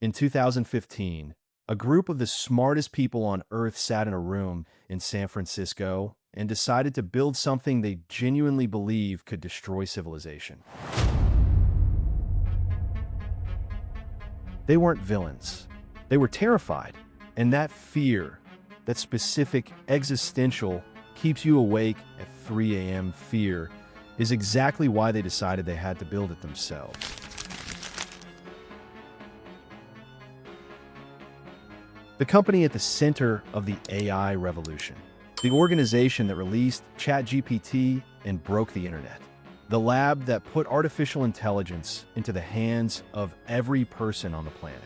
In 2015, a group of the smartest people on Earth sat in a room in San Francisco and decided to build something they genuinely believe could destroy civilization. They weren't villains. They were terrified. And that fear, that specific existential, keeps you awake at 3 a.m. fear, is exactly why they decided they had to build it themselves. The company at the center of the AI revolution. The organization that released ChatGPT and broke the internet. The lab that put artificial intelligence into the hands of every person on the planet.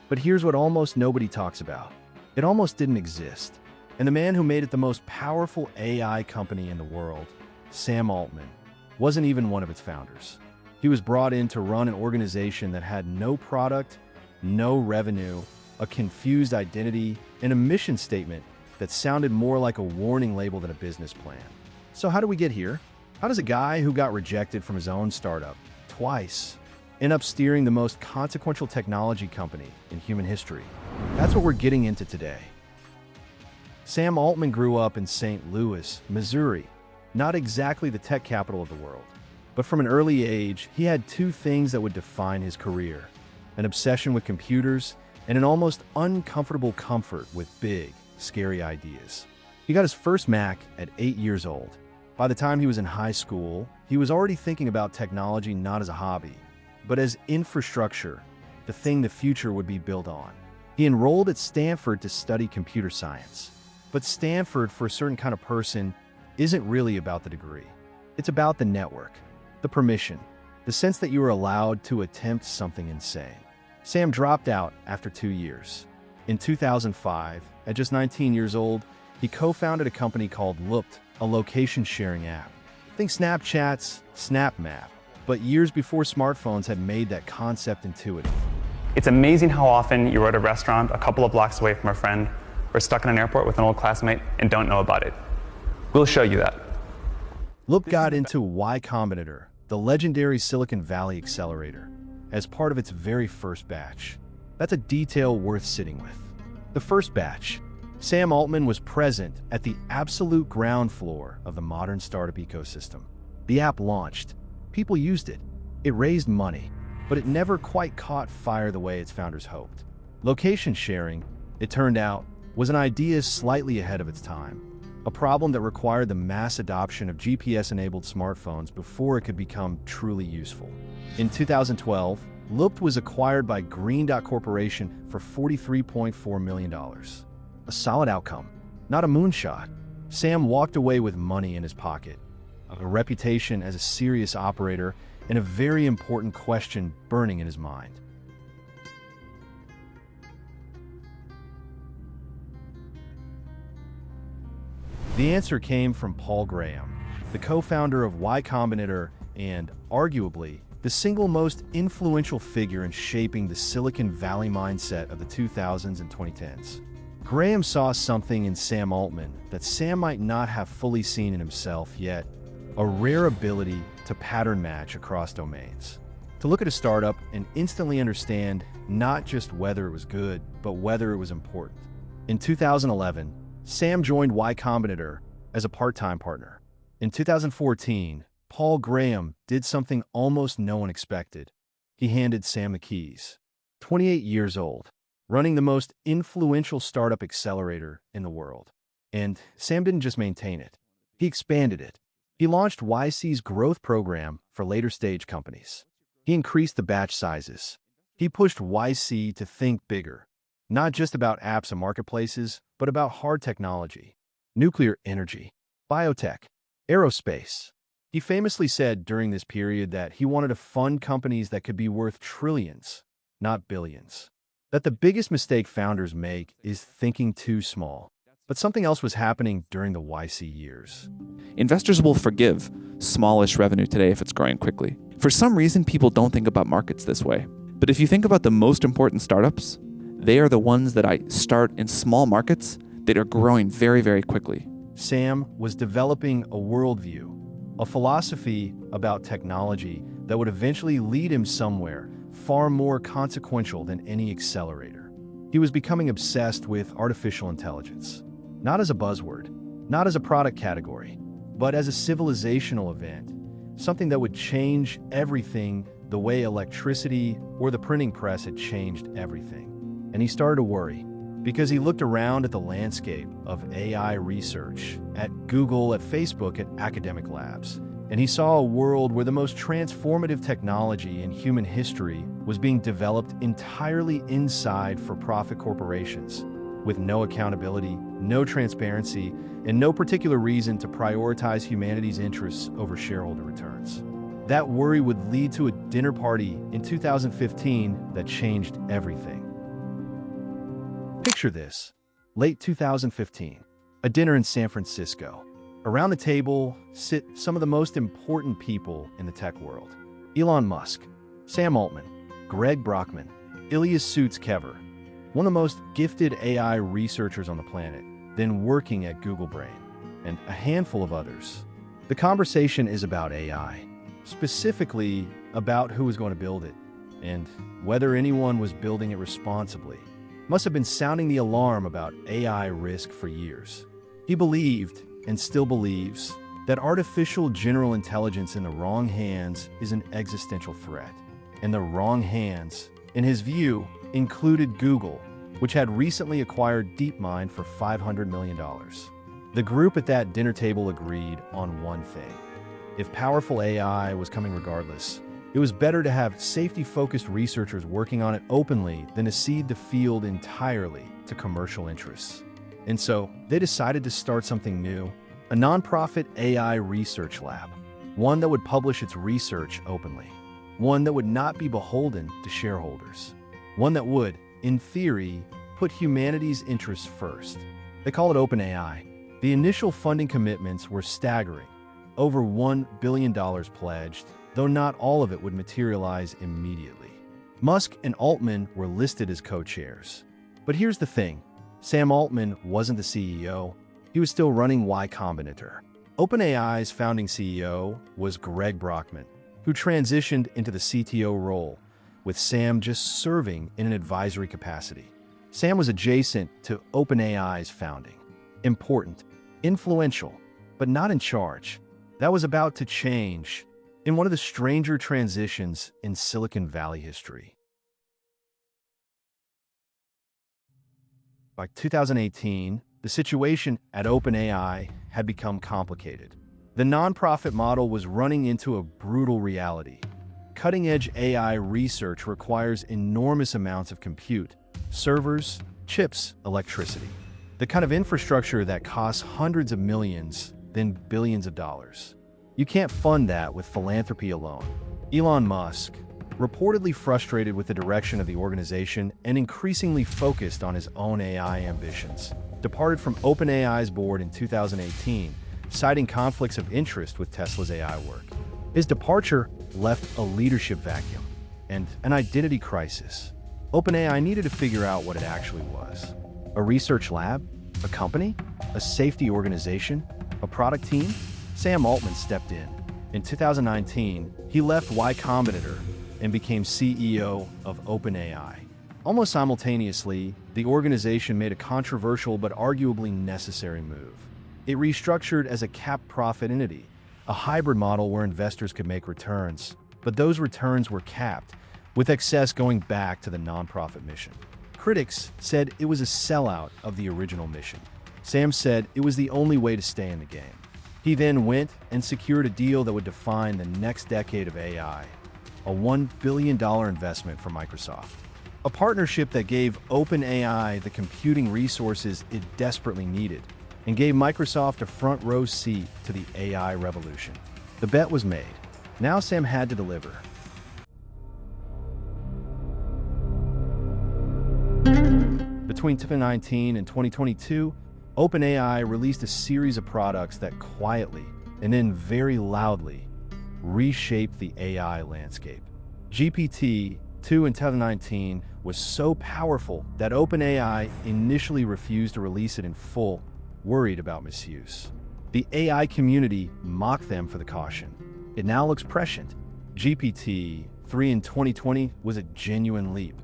But here's what almost nobody talks about. It almost didn't exist. And the man who made it the most powerful AI company in the world, Sam Altman, wasn't even one of its founders. He was brought in to run an organization that had no product, no revenue, a confused identity, and a mission statement that sounded more like a warning label than a business plan. So how do we get here? How does a guy who got rejected from his own startup twice end up steering the most consequential technology company in human history? That's what we're getting into today. Sam Altman grew up in St. Louis, Missouri, not exactly the tech capital of the world. But from an early age, he had two things that would define his career: an obsession with computers and an almost uncomfortable comfort with big, scary ideas. He got his first Mac at 8 years old. By the time he was in high school, he was already thinking about technology not as a hobby, but as infrastructure, the thing the future would be built on. He enrolled at Stanford to study computer science. But Stanford, for a certain kind of person, isn't really about the degree. It's about the network, the permission, the sense that you are allowed to attempt something insane. Sam dropped out after 2 years. In 2005, at just 19 years old, he co-founded a company called Loopt, a location-sharing app. Think Snapchat's SnapMap, but years before smartphones had made that concept intuitive. It's amazing how often you're at a restaurant a couple of blocks away from a friend, or stuck in an airport with an old classmate and don't know about it. We'll show you that. Loopt got into Y Combinator, the legendary Silicon Valley accelerator, as part of its very first batch. That's a detail worth sitting with. The first batch, Sam Altman was present at the absolute ground floor of the modern startup ecosystem. The app launched. People used it. It raised money, but it never quite caught fire the way its founders hoped. Location sharing, it turned out, was an idea slightly ahead of its time, a problem that required the mass adoption of GPS-enabled smartphones before it could become truly useful. In 2012, Loopt was acquired by Green Dot Corporation for $43.4 million. A solid outcome, not a moonshot. Sam walked away with money in his pocket, a reputation as a serious operator, and a very important question burning in his mind. The answer came from Paul Graham, the co-founder of Y Combinator and, arguably, the single most influential figure in shaping the Silicon Valley mindset of the 2000s and 2010s. Graham saw something in Sam Altman that Sam might not have fully seen in himself yet: a rare ability to pattern match across domains. To look at a startup and instantly understand not just whether it was good, but whether it was important. In 2011, Sam joined Y Combinator as a part-time partner. In 2014, Paul Graham did something almost no one expected. He handed Sam the keys. 28 years old, running the most influential startup accelerator in the world. And Sam didn't just maintain it. He expanded it. He launched YC's growth program for later-stage companies. He increased the batch sizes. He pushed YC to think bigger, not just about apps and marketplaces, but about hard technology, nuclear energy, biotech, aerospace. He famously said during this period that he wanted to fund companies that could be worth trillions, not billions. That the biggest mistake founders make is thinking too small. But something else was happening during the YC years. Investors will forgive smallish revenue today if it's growing quickly. For some reason, people don't think about markets this way. But if you think about the most important startups, they are the ones that I start in small markets that are growing very, very quickly. Sam was developing a worldview, a philosophy about technology that would eventually lead him somewhere far more consequential than any accelerator. He was becoming obsessed with artificial intelligence, not as a buzzword, not as a product category, but as a civilizational event, something that would change everything the way electricity or the printing press had changed everything. And he started to worry, because he looked around at the landscape of AI research, at Google, at Facebook, at academic labs, and he saw a world where the most transformative technology in human history was being developed entirely inside for-profit corporations, with no accountability, no transparency, and no particular reason to prioritize humanity's interests over shareholder returns. That worry would lead to a dinner party in 2015 that changed everything. Picture this, late 2015, a dinner in San Francisco. Around the table sit some of the most important people in the tech world. Elon Musk, Sam Altman, Greg Brockman, Ilya Sutskever, one of the most gifted AI researchers on the planet, then working at Google Brain, and a handful of others. The conversation is about AI, specifically about who was going to build it, and whether anyone was building it responsibly. Must have been sounding the alarm about AI risk for years. He believed, and still believes, that artificial general intelligence in the wrong hands is an existential threat. And the wrong hands, in his view, included Google, which had recently acquired DeepMind for $500 million. The group at that dinner table agreed on one thing. If powerful AI was coming regardless, it was better to have safety-focused researchers working on it openly than to cede the field entirely to commercial interests. And so, they decided to start something new, a nonprofit AI research lab, one that would publish its research openly, one that would not be beholden to shareholders, one that would, in theory, put humanity's interests first. They call it OpenAI. The initial funding commitments were staggering, over $1 billion pledged, though not all of it would materialize immediately. Musk and Altman were listed as co-chairs. But here's the thing. Sam Altman wasn't the CEO. He was still running Y Combinator. OpenAI's founding CEO was Greg Brockman, who transitioned into the CTO role, with Sam just serving in an advisory capacity. Sam was adjacent to OpenAI's founding. Important, influential, but not in charge. That was about to change in one of the stranger transitions in Silicon Valley history. By 2018, the situation at OpenAI had become complicated. The nonprofit model was running into a brutal reality. Cutting-edge AI research requires enormous amounts of compute, servers, chips, electricity. The kind of infrastructure that costs hundreds of millions, then billions of dollars. You can't fund that with philanthropy alone. Elon Musk, reportedly frustrated with the direction of the organization and increasingly focused on his own AI ambitions, departed from OpenAI's board in 2018, citing conflicts of interest with Tesla's AI work. His departure left a leadership vacuum and an identity crisis. OpenAI needed to figure out what it actually was. A research lab? A company? A safety organization? A product team? Sam Altman stepped in. In 2019, he left Y Combinator and became CEO of OpenAI. Almost simultaneously, the organization made a controversial but arguably necessary move. It restructured as a capped profit entity, a hybrid model where investors could make returns, but those returns were capped, with excess going back to the nonprofit mission. Critics said it was a sellout of the original mission. Sam said it was the only way to stay in the game. He then went and secured a deal that would define the next decade of AI, a $1 billion investment from Microsoft. A partnership that gave OpenAI the computing resources it desperately needed and gave Microsoft a front-row seat to the AI revolution. The bet was made. Now Sam had to deliver. Between 2019 and 2022, OpenAI released a series of products that quietly, and then very loudly, reshaped the AI landscape. GPT-2 in 2019 was so powerful that OpenAI initially refused to release it in full, worried about misuse. The AI community mocked them for the caution. It now looks prescient. GPT-3 3 in 2020 was a genuine leap.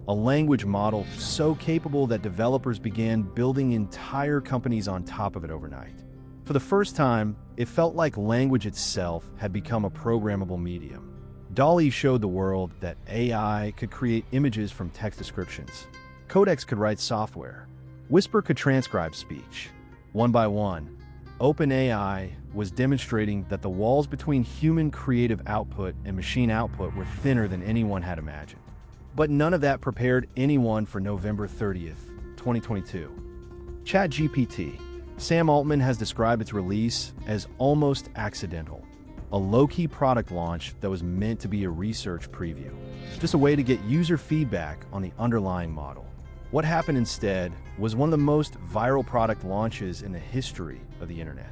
A language model so capable that developers began building entire companies on top of it overnight. For the first time, it felt like language itself had become a programmable medium. DALL-E showed the world that AI could create images from text descriptions. Codex could write software. Whisper could transcribe speech. One by one, OpenAI was demonstrating that the walls between human creative output and machine output were thinner than anyone had imagined. But none of that prepared anyone for November 30th, 2022. ChatGPT. Sam Altman has described its release as almost accidental, a low-key product launch that was meant to be a research preview, just a way to get user feedback on the underlying model. What happened instead was one of the most viral product launches in the history of the internet.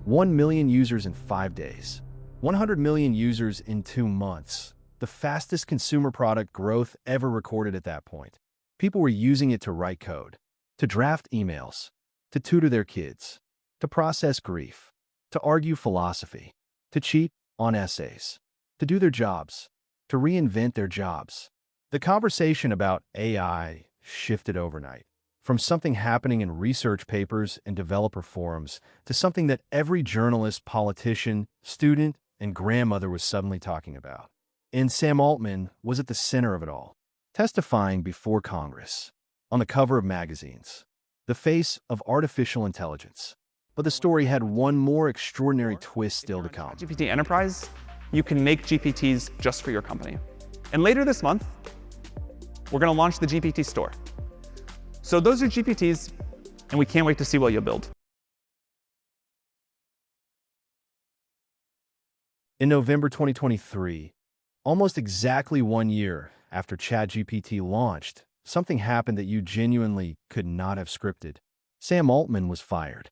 1 million users in 5 days, 100 million users in 2 months, the fastest consumer product growth ever recorded at that point. People were using it to write code, to draft emails, to tutor their kids, to process grief, to argue philosophy, to cheat on essays, to do their jobs, to reinvent their jobs. The conversation about AI shifted overnight, from something happening in research papers and developer forums to something that every journalist, politician, student, and grandmother was suddenly talking about. And Sam Altman was at the center of it all, testifying before Congress, on the cover of magazines, the face of artificial intelligence. But the story had one more extraordinary twist still to come. GPT Enterprise, you can make GPTs just for your company. And later this month, we're going to launch the GPT store. So those are GPTs, and we can't wait to see what you'll build. In November 2023, almost exactly 1 year after ChatGPT launched, something happened that you genuinely could not have scripted. Sam Altman was fired.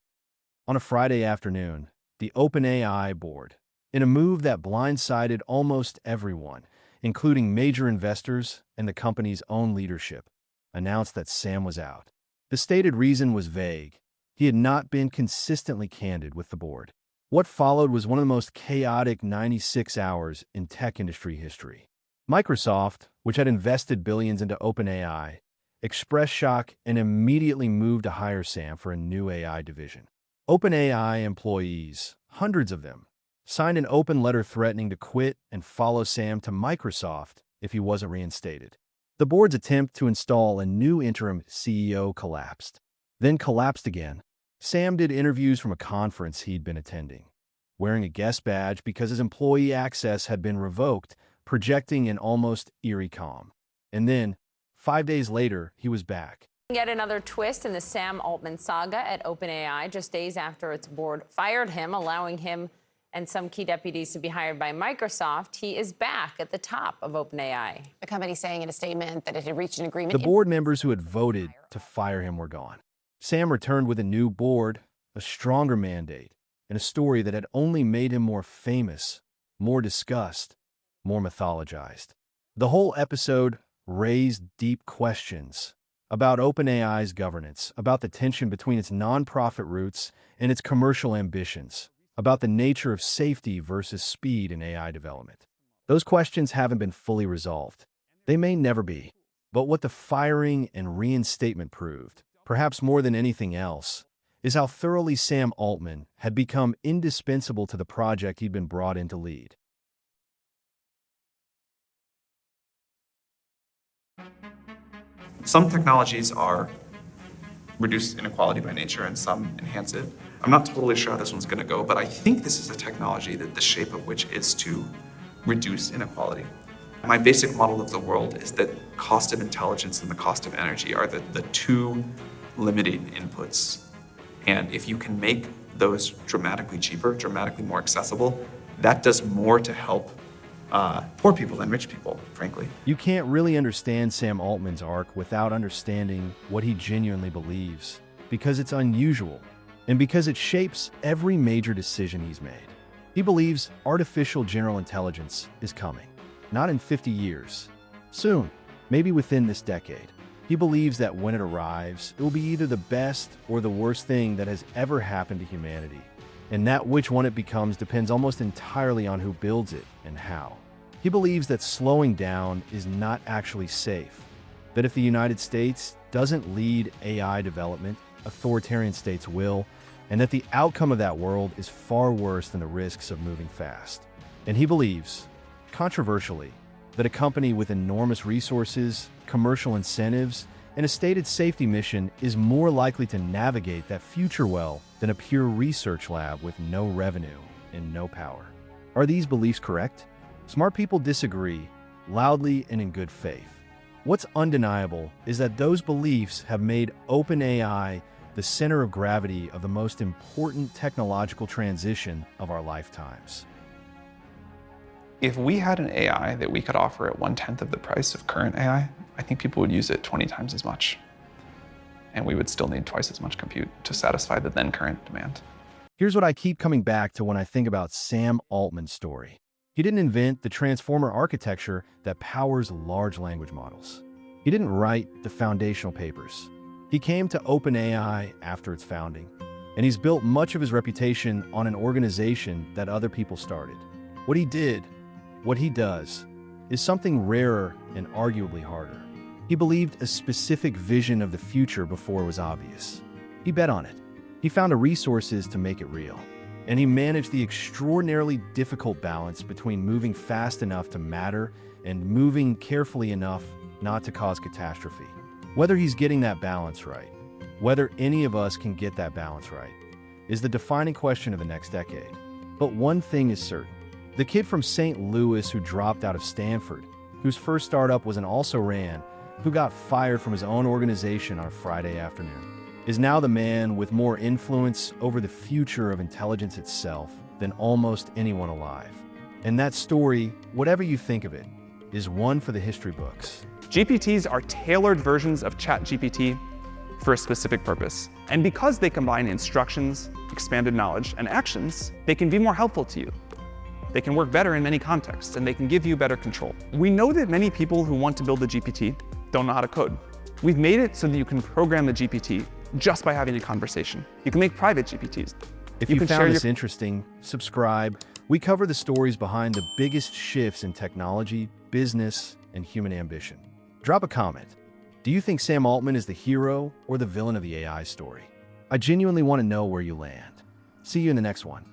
On a Friday afternoon, the OpenAI board, in a move that blindsided almost everyone, including major investors and the company's own leadership, announced that Sam was out. The stated reason was vague. He had not been consistently candid with the board. What followed was one of the most chaotic 96 hours in tech industry history. Microsoft, which had invested billions into OpenAI, expressed shock and immediately moved to hire Sam for a new AI division. OpenAI employees, hundreds of them, signed an open letter threatening to quit and follow Sam to Microsoft if he wasn't reinstated. The board's attempt to install a new interim CEO collapsed, then collapsed again. Sam did interviews from a conference he'd been attending, wearing a guest badge because his employee access had been revoked, projecting an almost eerie calm. And then, 5 days later, he was back. Yet another twist in the Sam Altman saga at OpenAI, just days after its board fired him, allowing him and some key deputies to be hired by Microsoft. He is back at the top of OpenAI. The company saying in a statement that it had reached an agreement. The board members who had voted to fire him were gone. Sam returned with a new board, a stronger mandate, and a story that had only made him more famous, more discussed, more mythologized. The whole episode raised deep questions about OpenAI's governance, about the tension between its nonprofit roots and its commercial ambitions, about the nature of safety versus speed in AI development. Those questions haven't been fully resolved. They may never be. But what the firing and reinstatement proved, perhaps more than anything else, is how thoroughly Sam Altman had become indispensable to the project he'd been brought in to lead. Some technologies are reduce inequality by nature and some enhance it. I'm not totally sure how this one's going to go, but I think this is a technology that the shape of which is to reduce inequality. My basic model of the world is that cost of intelligence and the cost of energy are the two limiting inputs. And if you can make those dramatically cheaper, dramatically more accessible, that does more to help poor people than rich people, frankly. You can't really understand Sam Altman's arc without understanding what he genuinely believes, because it's unusual, and because it shapes every major decision he's made. He believes artificial general intelligence is coming, not in 50 years. Soon, maybe within this decade. He believes that when it arrives, it will be either the best or the worst thing that has ever happened to humanity, and that which one it becomes depends almost entirely on who builds it and how. He believes that slowing down is not actually safe, that if the United States doesn't lead AI development, authoritarian states will, and that the outcome of that world is far worse than the risks of moving fast. And he believes, controversially, that a company with enormous resources, commercial incentives, and a stated safety mission is more likely to navigate that future well than a pure research lab with no revenue and no power. Are these beliefs correct? Smart people disagree, loudly and in good faith. What's undeniable is that those beliefs have made OpenAI the center of gravity of the most important technological transition of our lifetimes. If we had an AI that we could offer at 1/10 of the price of current AI, I think people would use it 20 times as much. And we would still need twice as much compute to satisfy the then current demand. Here's what I keep coming back to when I think about Sam Altman's story. He didn't invent the transformer architecture that powers large language models. He didn't write the foundational papers. He came to OpenAI after its founding, and he's built much of his reputation on an organization that other people started. What he did, what he does, is something rarer and arguably harder. He believed a specific vision of the future before it was obvious. He bet on it. He found the resources to make it real. And he managed the extraordinarily difficult balance between moving fast enough to matter and moving carefully enough not to cause catastrophe. Whether he's getting that balance right, whether any of us can get that balance right, is the defining question of the next decade. But one thing is certain. The kid from St. Louis who dropped out of Stanford, whose first startup was an also-ran, who got fired from his own organization on a Friday afternoon, is now the man with more influence over the future of intelligence itself than almost anyone alive. And that story, whatever you think of it, is one for the history books. GPTs are tailored versions of ChatGPT for a specific purpose. And because they combine instructions, expanded knowledge, and actions, they can be more helpful to you. They can work better in many contexts, and they can give you better control. We know that many people who want to build a GPT don't know how to code. We've made it so that you can program the GPT just by having a conversation. You can make private GPTs. If you found this interesting, subscribe. We cover the stories behind the biggest shifts in technology, business, and human ambition. Drop a comment. Do you think Sam Altman is the hero or the villain of the AI story? I genuinely want to know where you land. See you in the next one.